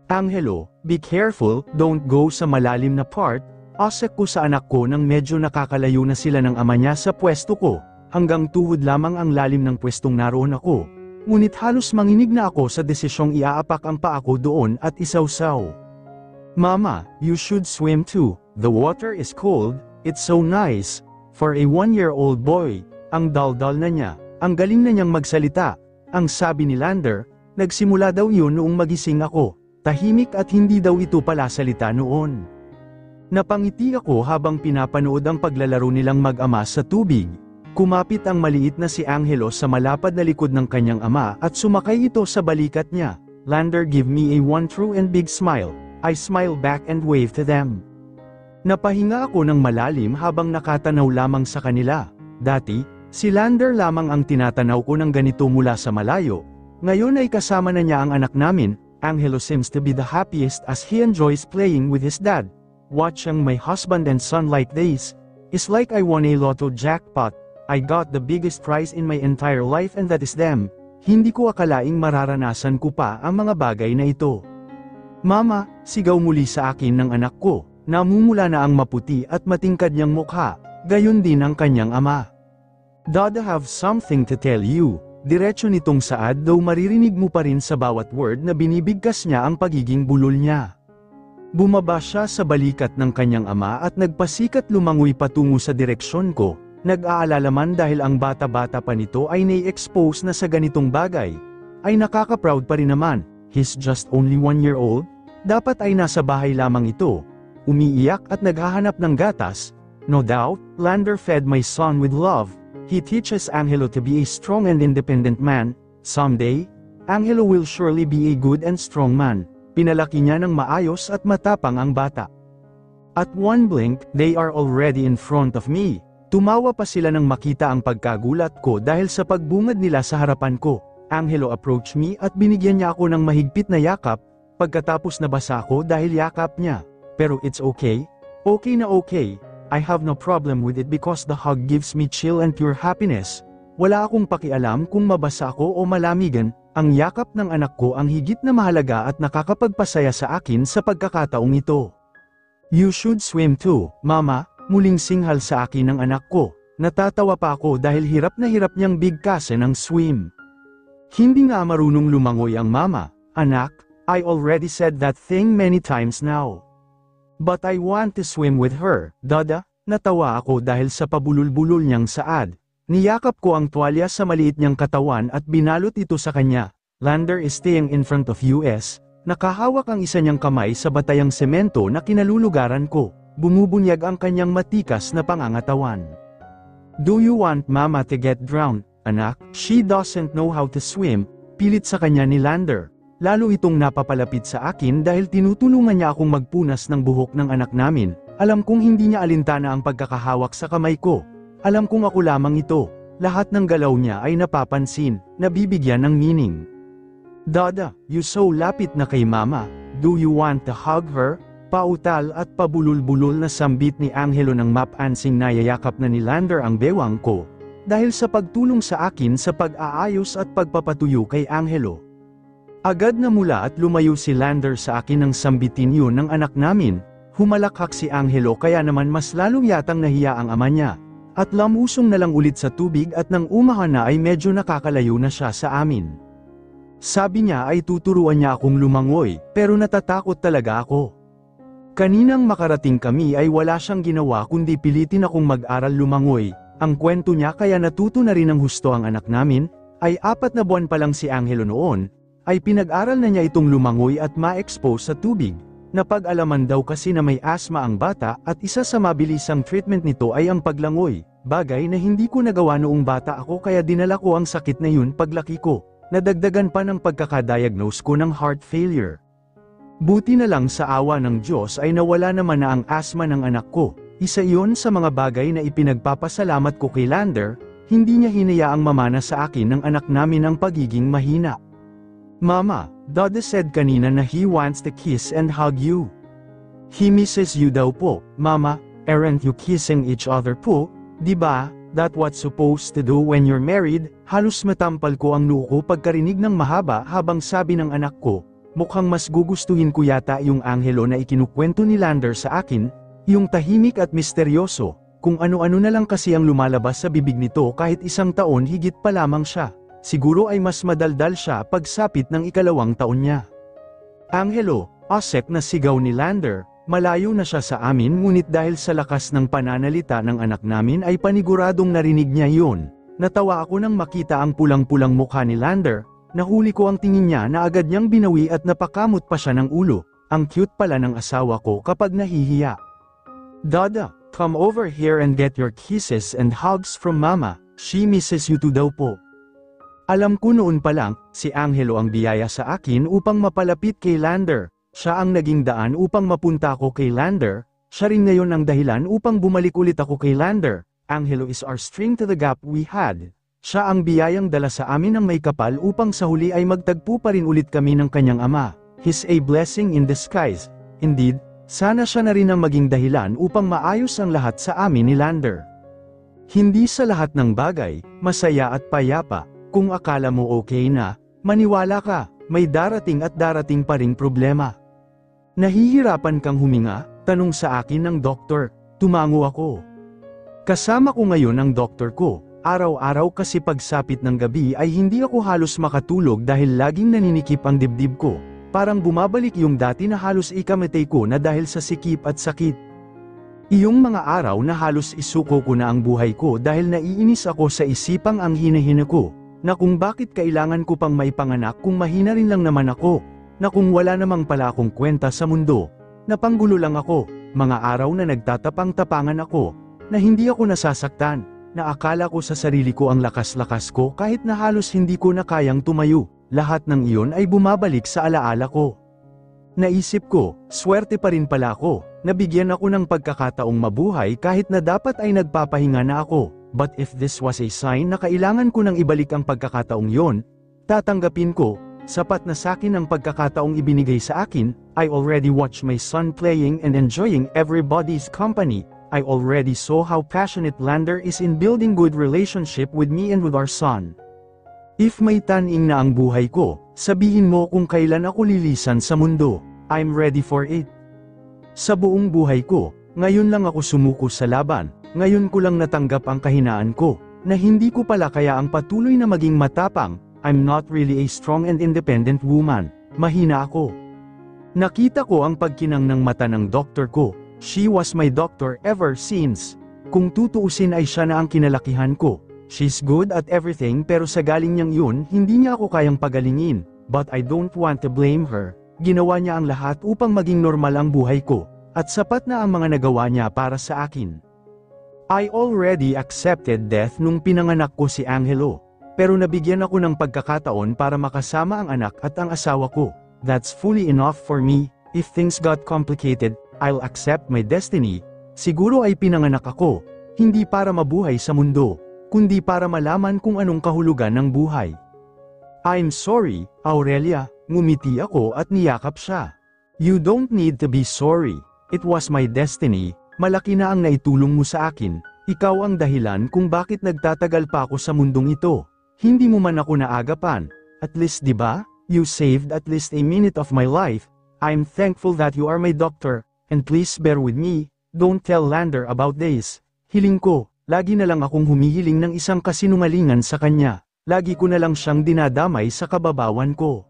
Angelo, be careful, don't go sa malalim na part, asak ko sa anak ko nang medyo nakakalayo na sila ng ama niya sa pwesto ko, hanggang tuhod lamang ang lalim ng pwestong naroon ako. Ngunit halos manginig na ako sa desisyong iaapak ang paa ko doon at isawsaw. Mama, you should swim too, the water is cold, it's so nice. For a 1-year-old boy, ang daldal na niya, ang galing na niyang magsalita, ang sabi ni Lander, nagsimula daw yun noong magising ako. Tahimik at hindi daw ito pala salita noon. Napangiti ako habang pinapanood ang paglalaro nilang mag-ama sa tubig. Kumapit ang maliit na si Angelo sa malapad na likod ng kanyang ama at sumakay ito sa balikat niya. Lander gave me a one true and big smile. I smiled back and waved to them. Napahinga ako ng malalim habang nakatanaw lamang sa kanila. Dati, si Lander lamang ang tinatanaw ko ng ganito mula sa malayo. Ngayon ay kasama na niya ang anak namin. Angelo seems to be the happiest as he enjoys playing with his dad. Watching my husband and son like this is like I won a lotto jackpot. I got the biggest prize in my entire life and that is them. Hindi ko akalaing mararanasan ko pa ang mga bagay na ito. Mama, sigaw muli sa akin ng anak ko. Namumula na ang maputi at matingkad niyang mukha, gayon din ang kanyang ama. Dad, I have something to tell you. Diretso nitong saad daw maririnig mo pa rin sa bawat word na binibigkas niya ang pagiging bulol niya. Bumaba siya sa balikat ng kanyang ama at nagpasikat lumangoy patungo sa direksyon ko, nag-aalala man dahil ang bata-bata pa nito ay nai-expose na sa ganitong bagay. Ay nakaka-proud pa rin naman, he's just only 1 year old, dapat ay nasa bahay lamang ito. Umiiyak at naghahanap ng gatas. No doubt, Lander fed my son with love. He teaches Angelo to be a strong and independent man. Someday, Angelo will surely be a good and strong man. Pinalaki niya ng maayos at matapang ang bata. At one blink, they are already in front of me. Tumawa pa sila nang makita ang pagkagulat ko dahil sa pagbungad nila sa harapan ko. Angelo approached me at binigyan niya ako ng mahigpit na yakap, pagkatapos nabasa ako dahil yakap niya. Pero it's okay. Okay na okay. I have no problem with it because the hug gives me chill and pure happiness. Wala akong pakialam kung mabasa ako o malamigan, ang yakap ng anak ko ang higit na mahalaga at nakakapagpasaya sa akin sa pagkakataong ito. You should swim too, Mama, muling singhal sa akin ng anak ko. Natatawa pa ako dahil hirap na hirap niyang bigkasin ang swim. Hindi nga marunong lumangoy ang mama. Anak, I already said that thing many times now. But I want to swim with her, Dada. Natawa ako dahil sa pabulol-bulol niyang saad. Niyakap ko ang tuwalya sa maliit niyang katawan at binalot ito sa kanya. Lander is staying in front of us. Nakahawak ang isa niyang kamay sa batayang semento na kinalulugaran ko. Bumubunyag ang kanyang matikas na pangangatawan. Do you want Mama to get drowned, anak? She doesn't know how to swim, pilit sa kanya ni Lander. Lalo itong napapalapit sa akin dahil tinutulungan niya akong magpunas ng buhok ng anak namin. Alam kong hindi niya alintana ang pagkakahawak sa kamay ko. Alam kong ako lamang ito. Lahat ng galaw niya ay napapansin, nabibigyan ng meaning. Dada, you so lapit na kay Mama. Do you want to hug her? Pautal at pabulol-bulol na sambit ni Angelo ng mapansing nayayakap na ni Lander ang bewang ko. Dahil sa pagtulong sa akin sa pag-aayos at pagpapatuyo kay Angelo. Agad na mula at lumayo si Lander sa akin ng sambitin yun ng anak namin. Humalakhak si Angelo kaya naman mas lalong yatang nahiya ang ama niya. At lamusong na lang ulit sa tubig at nang umahan na ay medyo nakakalayo na siya sa amin. Sabi niya ay tuturuan niya akong lumangoy, pero natatakot talaga ako. Kaninang makarating kami ay wala siyang ginawa kundi pilitin akong mag-aral lumangoy. Ang kwento niya kaya natuto na rin ng husto ang anak namin, ay 4 na buwan pa lang si Angelo noon, ay pinag-aral na niya itong lumangoy at ma-expose sa tubig. Napag-alaman daw kasi na may asma ang bata at isa sa mabilisang treatment nito ay ang paglangoy, bagay na hindi ko nagawa noong bata ako kaya dinala ko ang sakit na yun paglaki ko. Nadagdagan pa ng pagkakadiagnose ko ng heart failure. Buti na lang sa awa ng Diyos ay nawala naman na ang asma ng anak ko. Isa iyon sa mga bagay na ipinagpapasalamat ko kay Lander, hindi niya hinayaang mamana sa akin ng anak namin ang pagiging mahina. Mama, Dada said kanina na he wants to kiss and hug you. He misses you daw po, Mama, aren't you kissing each other po, di ba? That what's supposed to do when you're married? Halos matampal ko ang noo ko pagkarinig ng mahaba habang sabi ng anak ko, mukhang mas gugustuhin ko yata yung Angelo na ikinukwento ni Lander sa akin, yung tahimik at misteryoso, kung ano-ano na lang kasi ang lumalabas sa bibig nito kahit 1 taon higit pa lamang siya. Siguro ay mas madaldal siya pagsapit ng 2 taon niya. Angelo, Osek na sigaw ni Lander, malayo na siya sa amin ngunit dahil sa lakas ng pananalita ng anak namin ay paniguradong narinig niya yun. Natawa ako nang makita ang pulang-pulang mukha ni Lander, nahuli ko ang tingin niya na agad niyang binawi at napakamot pa siya ng ulo. Ang cute pala ng asawa ko kapag nahihiya. Dada, come over here and get your kisses and hugs from mama, she misses you too daw po. Alam ko noon pa lang, si Angelo ang biyaya sa akin upang mapalapit kay Lander, siya ang naging daan upang mapunta ako kay Lander, siya rin ngayon ang dahilan upang bumalik ulit ako kay Lander. Angelo is our string to the gap we had. Siya ang biyayang dala sa amin ng may kapal upang sa huli ay magtagpo pa rin ulit kami ng kanyang ama. He's a blessing in disguise. Indeed, sana siya na rin ang maging dahilan upang maayos ang lahat sa amin ni Lander. Hindi sa lahat ng bagay, masaya at payapa. Kung akala mo okay na, maniwala ka, may darating at darating pa ring problema. Nahihirapan kang huminga? Tanong sa akin ng doktor. Tumango ako. Kasama ko ngayon ang doktor ko. Araw-araw kasi pagsapit ng gabi ay hindi ako halos makatulog dahil laging naninikip ang dibdib ko. Parang bumabalik yung dati na halos ikamatay ko na dahil sa sikip at sakit. Iyong mga araw na halos isuko ko na ang buhay ko dahil naiinis ako sa isipang ang hinahina ko, na kung bakit kailangan ko pang may panganak kung mahina rin lang naman ako, na kung wala namang pala akong kwenta sa mundo, na panggulo lang ako, mga araw na nagtatapang-tapangan ako, na hindi ako nasasaktan, na akala ko sa sarili ko ang lakas-lakas ko kahit na halos hindi ko na kayang tumayo, lahat ng iyon ay bumabalik sa alaala ko. Naisip ko, swerte pa rin pala ako, nabigyan ako ng pagkakataong mabuhay kahit na dapat ay nagpapahinga na ako, but if this was a sign na kailangan ko nang ibalik ang pagkakataong yon, tatanggapin ko, sapat na sakin ang pagkakataong ibinigay sa akin, I already watched my son playing and enjoying everybody's company. I already saw how passionate Lander is in building good relationship with me and with our son. If may taning na ang buhay ko, sabihin mo kung kailan ako lilisan sa mundo. I'm ready for it. Sa buong buhay ko, ngayon lang ako sumuko sa laban, ngayon ko lang natanggap ang kahinaan ko, na hindi ko pala kaya ang patuloy na maging matapang. I'm not really a strong and independent woman. Mahina ako. Nakita ko ang pagkinang ng mata ng doktor ko. She was my doctor ever since. Kung tutuusin ay siya na ang kinalakihan ko. She's good at everything pero sa galing niyang yun, hindi niya ako kayang pagalingin. But I don't want to blame her. Ginawa niya ang lahat upang maging normal ang buhay ko. At sapat na ang mga nagawa niya para sa akin. I already accepted death nung pinanganak ko si Angelo. Pero nabigyan ako ng pagkakataon para makasama ang anak at ang asawa ko. That's fully enough for me. If things got complicated, I'll accept my destiny. Siguro ay pinanganak ako, hindi para mabuhay sa mundo, kundi para malaman kung anong kahulugan ng buhay. I'm sorry, Aurelia, ngumiti ako at niyakap siya. You don't need to be sorry. It was my destiny, malaki na ang naitulong mo sa akin, ikaw ang dahilan kung bakit nagtatagal pa ako sa mundong ito. Hindi mo man ako naagapan, at least diba, you saved at least a minute of my life. I'm thankful that you are my doctor. And please bear with me, don't tell Lander about this. Hiling ko, lagi na lang akong humihiling ng isang kasinungalingan sa kanya. Lagi ko na lang siyang dinadamay sa kababawan ko.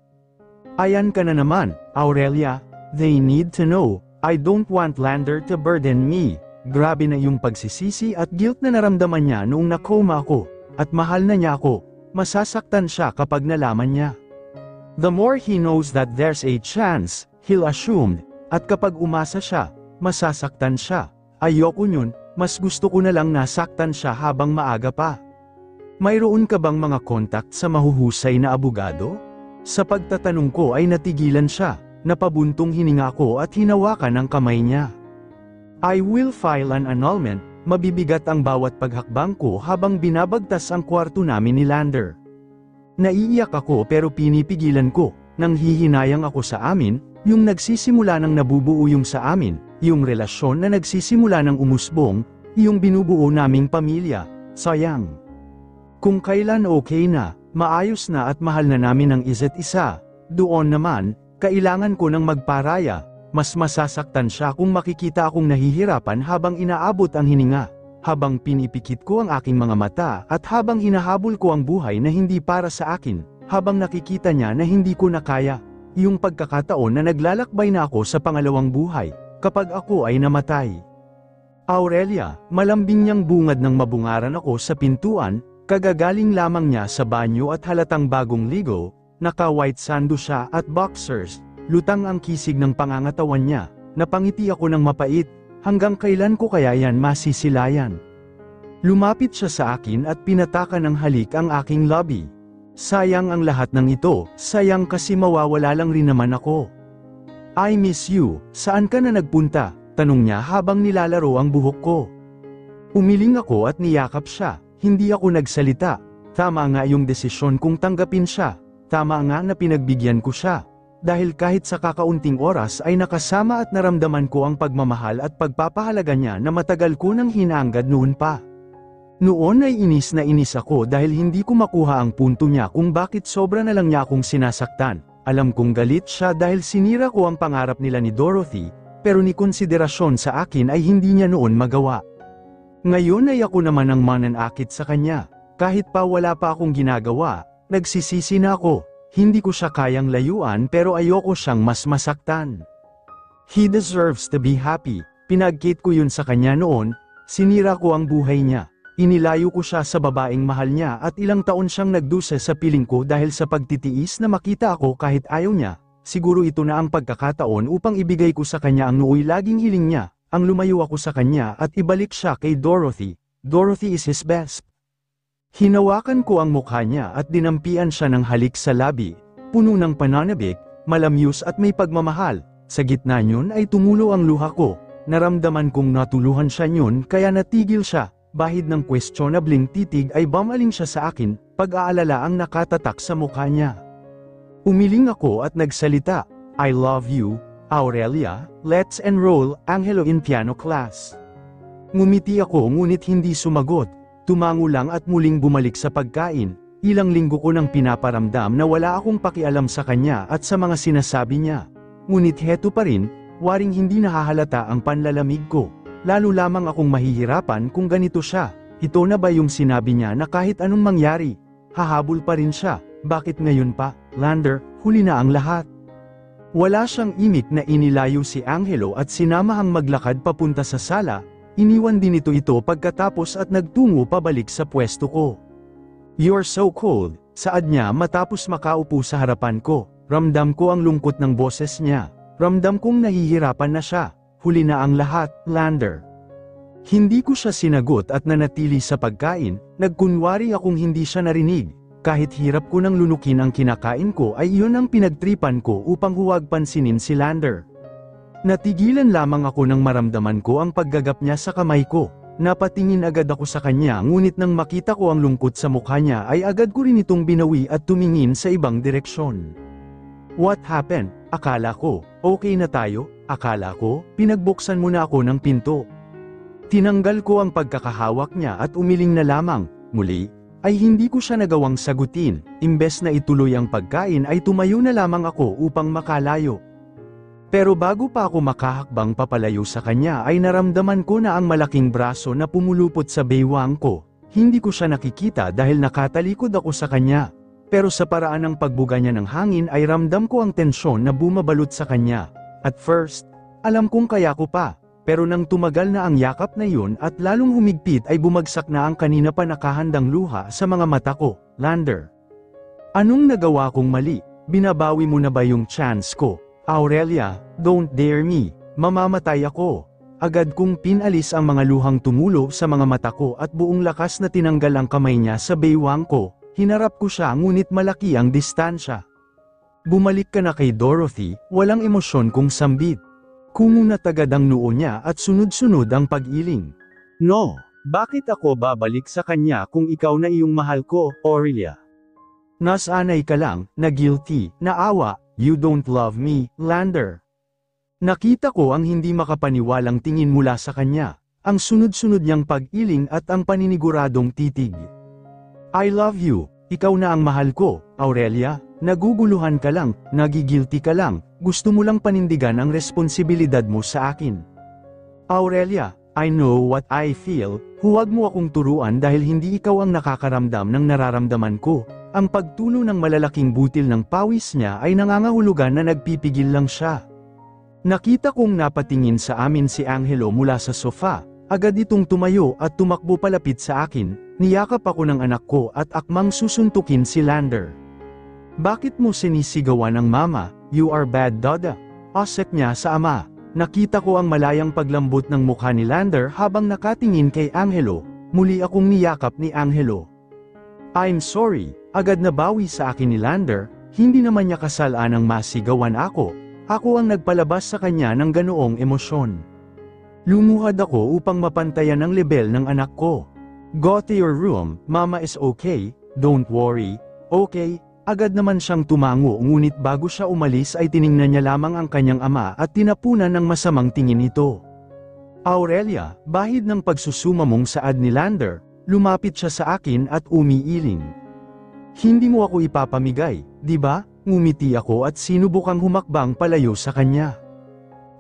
Ayan ka na naman, Aurelia. They need to know, I don't want Lander to burden me. Grabe na yung pagsisisi at guilt na naramdaman niya noong nakoma ako. At mahal na niya ako. Masasaktan siya kapag nalaman niya. The more he knows that there's a chance, he'll assume. At kapag umasa siya, masasaktan siya. Ayoko nyun, mas gusto ko na lang nasaktan siya habang maaga pa. Mayroon ka bang mga contact sa mahuhusay na abogado? Sa pagtatanong ko ay natigilan siya, napabuntong hininga ko at hinawakan ang kamay niya. I will file an annulment, mabibigat ang bawat paghakbang ko habang binabagtas ang kwarto namin ni Lander. Naiiyak ako pero pinipigilan ko, nang hihinayang ako sa amin, yung nagsisimula ng nabubuo yung sa amin, yung relasyon na nagsisimula ng umusbong, yung binubuo naming pamilya, sayang. Kung kailan okay na, maayos na at mahal na namin ang isa't isa, doon naman, Kailangan ko ng magparaya. Mas masasaktan siya kung makikita akong nahihirapan habang inaabot ang hininga. Habang pinipikit ko ang aking mga mata at habang hinahabol ko ang buhay na hindi para sa akin, habang nakikita niya na hindi ko na kaya. Yung pagkakataon na naglalakbay na ako sa pangalawang buhay, kapag ako ay namatay. Aurelia, malambing niyang bungad ng mabungaran ako sa pintuan, kagagaling lamang niya sa banyo at halatang bagong ligo, naka-white sando siya at boxers, lutang ang kisig ng pangangatawan niya, napangiti ako ng mapait, hanggang kailan ko kaya yan masisilayan. Lumapit siya sa akin at pinataka ng halik ang aking labi. Sayang ang lahat ng ito, sayang kasi mawawala lang rin naman ako. I miss you, saan ka na nagpunta? Tanong niya habang nilalaro ang buhok ko. Umiling ako at niyakap siya, hindi ako nagsalita. Tama nga yung desisyon kong tanggapin siya, tama nga na pinagbigyan ko siya. Dahil kahit sa kakaunting oras ay nakasama at naramdaman ko ang pagmamahal at pagpapahalaga niya na matagal ko nang hinanggad noon pa. Noon ay inis na inis ako dahil hindi ko makuha ang punto niya kung bakit sobra na lang niya akong sinasaktan. Alam kong galit siya dahil sinira ko ang pangarap nila ni Dorothy, pero ni konsiderasyon sa akin ay hindi niya noon magawa. Ngayon ay ako naman ang mananakit sa kanya. Kahit pa wala pa akong ginagawa, nagsisisi na ako. Hindi ko siya kayang layuan pero ayoko siyang mas masaktan. He deserves to be happy. Pinagkit ko yun sa kanya noon, sinira ko ang buhay niya. Inilayo ko siya sa babaeng mahal niya at ilang taon siyang nagdusa sa piling ko dahil sa pagtitiis na makita ako kahit ayaw niya. Siguro ito na ang pagkakataon upang ibigay ko sa kanya ang nooy laging hiling niya, ang lumayo ako sa kanya at ibalik siya kay Dorothy. Dorothy is his best. Hinawakan ko ang mukha niya at dinampian siya ng halik sa labi, puno ng pananabik, malamyos at may pagmamahal. Sa gitna niyon ay tumulo ang luha ko, naramdaman kong natuluhan siya niyon kaya natigil siya, bahid ng questionabling titig ay bumaling siya sa akin, pag-aalala ang nakatatak sa mukha niya. Umiling ako at nagsalita, I love you, Aurelia, let's enroll, Angelo in piano class. Ngumiti ako ngunit hindi sumagot. Tumango lang at muling bumalik sa pagkain. Ilang linggo ko nang pinaparamdam na wala akong pakialam sa kanya at sa mga sinasabi niya. Ngunit heto pa rin, waring hindi nahahalata ang panlalamig ko. Lalo lamang akong mahihirapan kung ganito siya. Ito na ba yung sinabi niya na kahit anong mangyari, hahabol pa rin siya? Bakit ngayon pa, Lander, huli na ang lahat? Wala siyang imik na inilayo si Angelo at sinamahang maglakad papunta sa sala. Iniwan din ito pagkatapos at nagtungo pabalik sa pwesto ko. You're so cold, saad niya matapos makaupo sa harapan ko. Ramdam ko ang lungkot ng boses niya. Ramdam kong nahihirapan na siya. Huli na ang lahat, Lander. Hindi ko siya sinagot at nanatili sa pagkain, nagkunwari akong hindi siya narinig. Kahit hirap ko nang lunukin ang kinakain ko ay iyon ang pinagtripan ko upang huwag pansinin si Lander. Natigilan lamang ako nang maramdaman ko ang paggagap niya sa kamay ko. Napatingin agad ako sa kanya ngunit nang makita ko ang lungkot sa mukha niya ay agad ko rin itong binawi at tumingin sa ibang direksyon. What happened? Akala ko, okay na tayo, akala ko, pinagbuksan mo na ako ng pinto. Tinanggal ko ang pagkakahawak niya at umiling na lamang. Muli, ay hindi ko siya nagawang sagutin. Imbes na ituloy ang pagkain ay tumayo na lamang ako upang makalayo. Pero bago pa ako makahakbang papalayo sa kanya ay naramdaman ko na ang malaking braso na pumulupot sa baywang ko. Hindi ko siya nakikita dahil nakatalikod ako sa kanya. Pero sa paraan ng pagbuga niya ng hangin ay ramdam ko ang tensyon na bumabalot sa kanya. At first, alam kong kaya ko pa. Pero nang tumagal na ang yakap na yun at lalong humigpit ay bumagsak na ang kanina pa nakahandang luha sa mga mata ko. Lander. Anong nagawa kong mali? Binabawi mo na ba yung chance ko? Aurelia, don't dare me, mamamatay ako. Agad kong pinalis ang mga luhang tumulo sa mga mata ko at buong lakas na tinanggal ang kamay niya sa baywang ko. Hinarap ko siya ngunit malaki ang distansya. Bumalik ka na kay Dorothy, walang emosyon kung sambit. Kumunat agad ang noo niya at sunod-sunod ang pag-iling. No, bakit ako babalik sa kanya kung ikaw na iyong mahal ko, Aurelia? Nasanay ka lang, na guilty, naawa. You don't love me, Lander. Nakita ko ang hindi makapaniwalang tingin mula sa kanya, ang sunod-sunod niyang pag-iling at ang paniniguradong titig. I love you, ikaw na ang mahal ko, Aurelia, Naguguluhan ka lang, nagigilty ka lang, gusto mo lang panindigan ang responsibilidad mo sa akin. Aurelia, I know what I feel, huwag mo akong turuan dahil hindi ikaw ang nakakaramdam ng nararamdaman ko. Ang pagtulo ng malalaking butil ng pawis niya ay nangangahulugan na nagpipigil lang siya. Nakita kong napatingin sa amin si Angelo mula sa sofa, agad itong tumayo at tumakbo palapit sa akin, niyakap ako ng anak ko at akmang susuntukin si Lander. Bakit mo sinisigawan ang mama? You are bad dada. Asek niya sa ama. Nakita ko ang malayang paglambot ng mukha ni Lander habang nakatingin kay Angelo, muli akong niyakap ni Angelo. I'm sorry, agad na bawi sa akin ni Lander, hindi naman niya kasalaan ang masigawan ako ang nagpalabas sa kanya ng ganoong emosyon. Lumuhad ako upang mapantayan ang lebel ng anak ko. Go to your room, mama is okay, don't worry, okay. Agad naman siyang tumango ngunit bago siya umalis ay tiningnan niya lamang ang kanyang ama at tinapunan ng masamang tingin ito. Aurelia, bahid ng pagsusumamong saad ni Lander, lumapit siya sa akin at umiiling. Hindi mo ako ipapamigay, di ba? Ngumiti ako at sinubukang humakbang palayo sa kanya.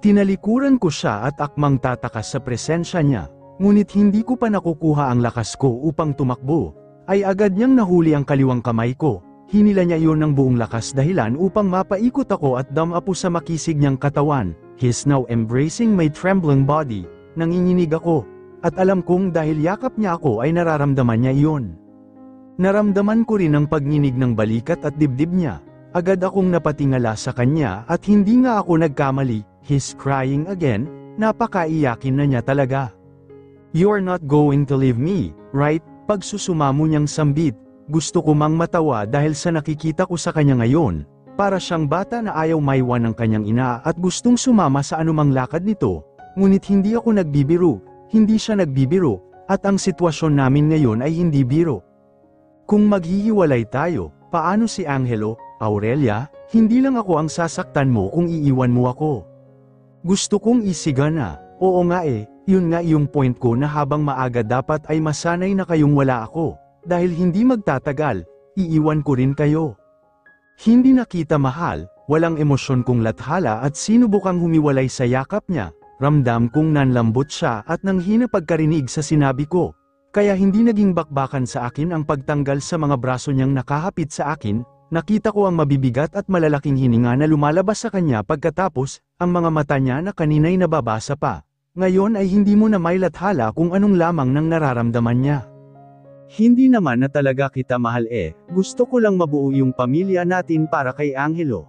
Tinalikuran ko siya at akmang tatakas sa presensya niya, ngunit hindi ko pa nakukuha ang lakas ko upang tumakbo, ay agad niyang nahuli ang kaliwang kamay ko. Hinila niya iyon ng buong lakas dahilan upang mapaikot ako at damapo sa makisig niyang katawan. He's now embracing my trembling body. Nanginginig ako, at alam kong dahil yakap niya ako ay nararamdaman niya iyon. Naramdaman ko rin ang pagninig ng balikat at dibdib niya. Agad akong napatingala sa kanya at hindi nga ako nagkamali. He's crying again, napakaiyakin na niya talaga. You're not going to leave me, right? Pagsusumamo niyang sambit. Gusto ko mang matawa dahil sa nakikita ko sa kanya ngayon, para siyang bata na ayaw maiwan ng kanyang ina at gustong sumama sa anumang lakad nito, ngunit hindi ako nagbibiro, hindi siya nagbibiro, at ang sitwasyon namin ngayon ay hindi biro. Kung maghihiwalay tayo, paano si Angelo, Aurelia, hindi lang ako ang sasaktan mo kung iiwan mo ako. Gusto kong isiga na, oo nga yun nga yung point ko na habang maaga dapat ay masanay na kayong wala ako. Dahil hindi magtatagal, iiwan ko rin kayo. Hindi na kita mahal, walang emosyon kong lathala at sinubukang humiwalay sa yakap niya, ramdam kong nanlambot siya at nanghina pagkarinig sa sinabi ko. Kaya hindi naging bakbakan sa akin ang pagtanggal sa mga braso niyang nakahapit sa akin, nakita ko ang mabibigat at malalaking hininga na lumalabas sa kanya pagkatapos, ang mga mata niya na kanina'y nababasa pa. Ngayon ay hindi mo na may lathala kung anong lamang nang nararamdaman niya. Hindi naman na talaga kita mahal gusto ko lang mabuo yung pamilya natin para kay Angelo.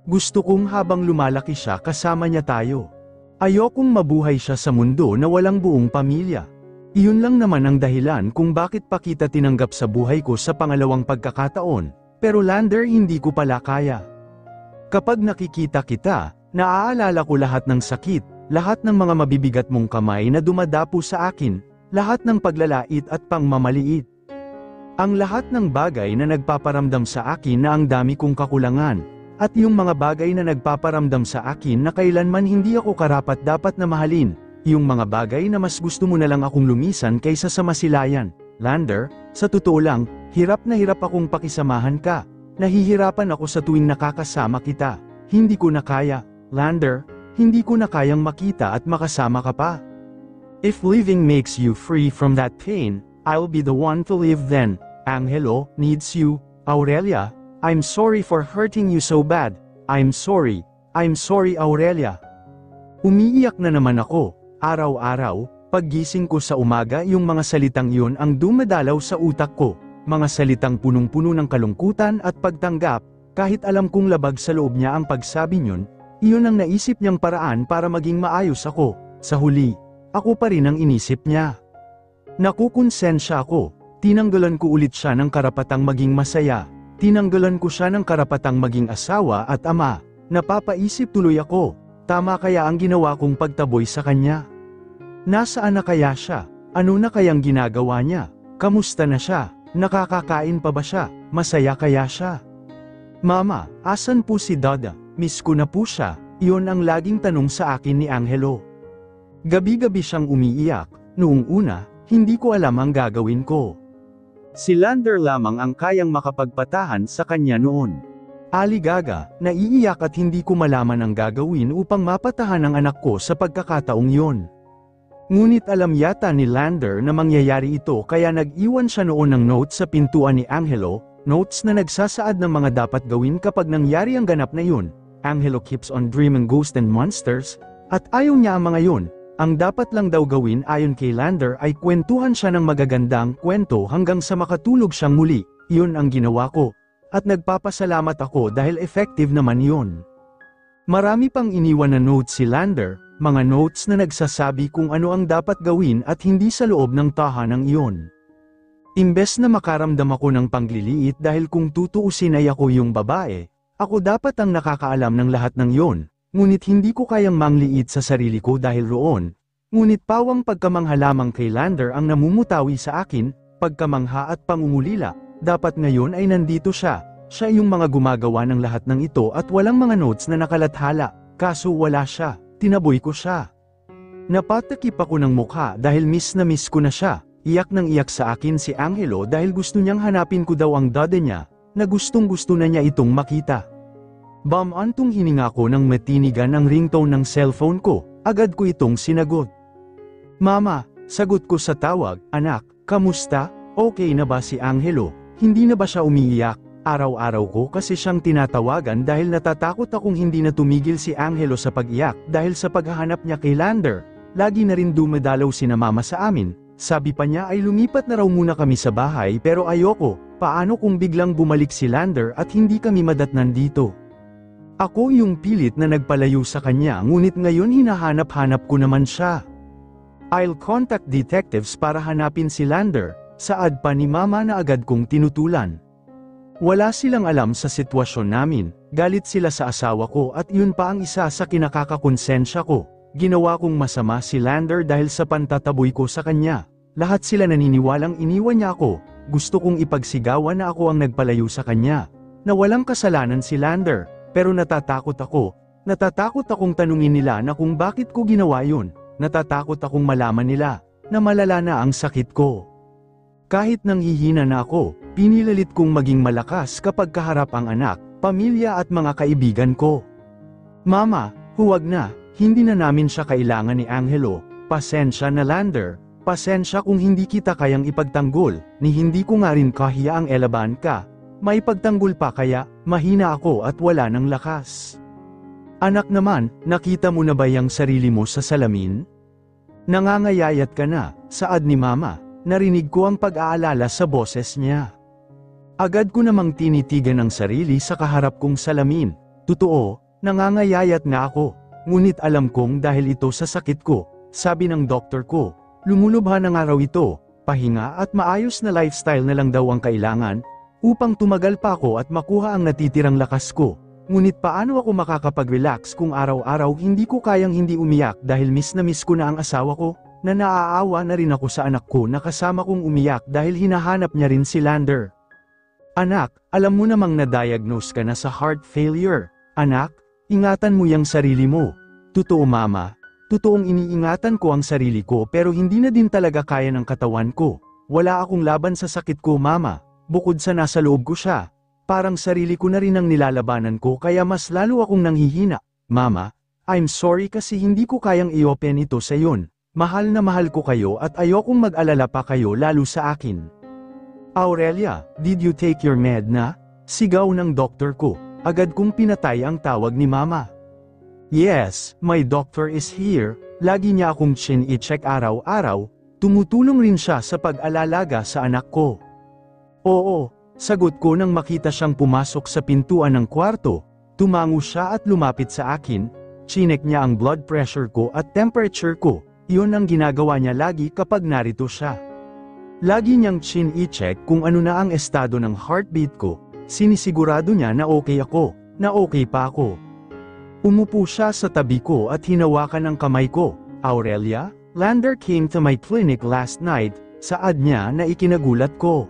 Gusto kong habang lumalaki siya kasama niya tayo. Ayokong mabuhay siya sa mundo na walang buong pamilya. Iyon lang naman ang dahilan kung bakit pa kita tinanggap sa buhay ko sa pangalawang pagkakataon, pero Lander hindi ko pala kaya. Kapag nakikita kita, naaalala ko lahat ng sakit, lahat ng mga mabibigat mong kamay na dumadapo sa akin, lahat ng paglalait at pangmamaliit. Ang lahat ng bagay na nagpaparamdam sa akin na ang dami kong kakulangan, at yung mga bagay na nagpaparamdam sa akin na kailanman hindi ako karapat-dapat na mahalin, yung mga bagay na mas gusto mo na lang akong lumisan kaysa sa masilayan. Lander, sa totoo lang, hirap na hirap akong pakisamahan ka. Nahihirapan ako sa tuwing nakakasama kita. Hindi ko na kaya, Lander, hindi ko na kayang makita at makasama ka pa. If living makes you free from that pain, I'll be the one to live then. Angelo needs you. Aurelia, I'm sorry for hurting you so bad. I'm sorry Aurelia. Umiiyak na naman ako. Araw-araw, paggising ko sa umaga yung mga salitang iyon ang dumadalaw sa utak ko. Mga salitang punong-puno ng kalungkutan at pagtanggap, kahit alam kong labag sa loob niya ang pagsabi niyon, iyon ang naisip niyang paraan para maging maayos ako. Sa huli, ako pa rin ang inisip niya. Nakukonsensya ako, tinanggalan ko ulit siya ng karapatang maging masaya, tinanggalan ko siya ng karapatang maging asawa at ama, napapaisip tuloy ako, tama kaya ang ginawa kong pagtaboy sa kanya? Nasaan na kaya siya? Ano na kayang ginagawa niya? Kamusta na siya? Nakakakain pa ba siya? Masaya kaya siya? Mama, asan po si Dada? Miss ko na po siya, iyon ang laging tanong sa akin ni Angelo. Gabi-gabi siyang umiiyak, noong una, hindi ko alam ang gagawin ko. Si Lander lamang ang kayang makapagpatahan sa kanya noon. Aligaga, naiiyak at hindi ko malaman ang gagawin upang mapatahan ang anak ko sa pagkakataong yon. Ngunit alam yata ni Lander na mangyayari ito kaya nag-iwan siya noon ng notes sa pintuan ni Angelo, notes na nagsasaad ng mga dapat gawin kapag nangyari ang ganap na yun. Angelo keeps on dreaming ghosts and monsters, at ayaw niya ang mga yun. Ang dapat lang daw gawin ayon kay Lander ay kwentuhan siya ng magagandang kwento hanggang sa makatulog siyang muli. Iyon ang ginawa ko. At nagpapasalamat ako dahil effective naman yun. Marami pang iniwan na notes si Lander, mga notes na nagsasabi kung ano ang dapat gawin at hindi sa loob ng tahanang iyon. Imbes na makaramdam ako ng pangliliit dahil kung tutuusin ay ako yung babae, ako dapat ang nakakaalam ng lahat ng iyon, ngunit hindi ko kayang mangliit sa sarili ko dahil roon. Ngunit pawang pagkamangha lamang kay Lander ang namumutawi sa akin, pagkamangha at pangungulila, dapat ngayon ay nandito siya, siya yung mga gumagawa ng lahat ng ito at walang mga notes na nakalathala, kaso wala siya, tinaboy ko siya. Napatakip ako ng mukha dahil miss na miss ko na siya. Iyak nang iyak sa akin si Angelo dahil gusto niyang hanapin ko daw ang dada niya, na gustong gusto na niya itong makita. Bamantong hininga ko nang matinigan ang ringtone ng cellphone ko, agad ko itong sinagot. Mama, sagot ko sa tawag, anak, kamusta? Okay na ba si Angelo? Hindi na ba siya umiiyak? Araw-araw ko kasi siyang tinatawagan dahil natatakot akong hindi na tumigil si Angelo sa pag-iyak dahil sa paghahanap niya kay Lander. Lagi na rin dumadalaw sina mama sa amin. Sabi pa niya ay lumipat na raw muna kami sa bahay pero ayoko, paano kung biglang bumalik si Lander at hindi kami madatnan dito? Ako yung pilit na nagpalayo sa kanya ngunit ngayon hinahanap-hanap ko naman siya. I'll contact detectives para hanapin si Lander, saad pa ni mama na agad kong tinutulan. Wala silang alam sa sitwasyon namin, galit sila sa asawa ko at yun pa ang isa sa kinakakakonsensya ko. Ginawa kong masama si Lander dahil sa pantataboy ko sa kanya. Lahat sila naniniwalang iniwan niya ako, gusto kong ipagsigawan na ako ang nagpalayo sa kanya. Na walang kasalanan si Lander, pero natatakot akong tanungin nila na kung bakit ko ginawa yun, natatakot akong malaman nila, na malala na ang sakit ko. Kahit nanghihina na ako, pinilalit kong maging malakas kapag kaharap ang anak, pamilya at mga kaibigan ko. Mama, huwag na. Hindi na namin siya kailangan ni Angelo, pasensya na Lander, pasensya kung hindi kita kayang ipagtanggol, ni hindi ko nga rin kahiya ang elaban ka, may pagtanggol pa kaya, mahina ako at wala ng lakas. Anak naman, nakita mo na ba yung sarili mo sa salamin? Nangangayayat ka na, saad ni mama, narinig ko ang pag-aalala sa boses niya. Agad ko namang tinitigan ang sarili sa kaharap kong salamin, totoo, nangangayayat nga ako. Ngunit alam kong dahil ito sa sakit ko, sabi ng doktor ko, lumulubha na nga raw ito, pahinga at maayos na lifestyle na lang daw ang kailangan, upang tumagal pa ako at makuha ang natitirang lakas ko. Ngunit paano ako makakapag-relax kung araw-araw hindi ko kayang hindi umiyak dahil miss na miss ko na ang asawa ko, na naaawa na rin ako sa anak ko na kasama kong umiyak dahil hinahanap niya rin si Lander. Anak, alam mo namang na-diagnose ka na sa heart failure, anak? Ingatan mo yang sarili mo. Totoo mama, totoong iniingatan ko ang sarili ko pero hindi na din talaga kaya ng katawan ko. Wala akong laban sa sakit ko mama, bukod sa nasa loob ko siya. Parang sarili ko na rin ang nilalabanan ko kaya mas lalo akong nanghihina. Mama, I'm sorry kasi hindi ko kayang i-open ito sa yon. Mahal na mahal ko kayo at ayokong mag-alala pa kayo lalo sa akin. Aurelia, did you take your med na? Sigaw ng doktor ko. Agad kong pinatay ang tawag ni mama. Yes, my doctor is here, lagi niya akong chin-i-check araw-araw, tumutulong rin siya sa pag-alalaga sa anak ko. Oo, sagot ko nang makita siyang pumasok sa pintuan ng kwarto, tumango siya at lumapit sa akin, chinek niya ang blood pressure ko at temperature ko, iyon ang ginagawa niya lagi kapag narito siya. Lagi niyang chin-i-check kung ano na ang estado ng heartbeat ko. Sinisigurado niya na okay ako, na okay pa ako. Umupo siya sa tabi ko at hinawakan ang kamay ko. Aurelia, Lander came to my clinic last night, saad niya na ikinagulat ko.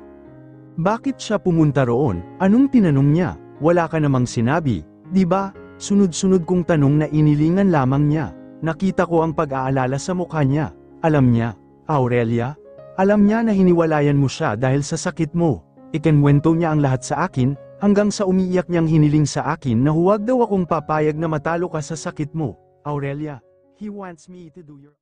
Bakit siya pumunta roon? Anong tinanong niya? Wala ka namang sinabi, di ba? Sunod-sunod kong tanong na inilingan lamang niya. Nakita ko ang pag-aalala sa mukha niya. Alam niya, Aurelia, alam niya na hiniwalayan mo siya dahil sa sakit mo. Ikinwento niya ang lahat sa akin, hanggang sa umiiyak niyang hiniling sa akin na huwag daw akong papayag na matalo ka sa sakit mo, Aurelia. He wants me to do your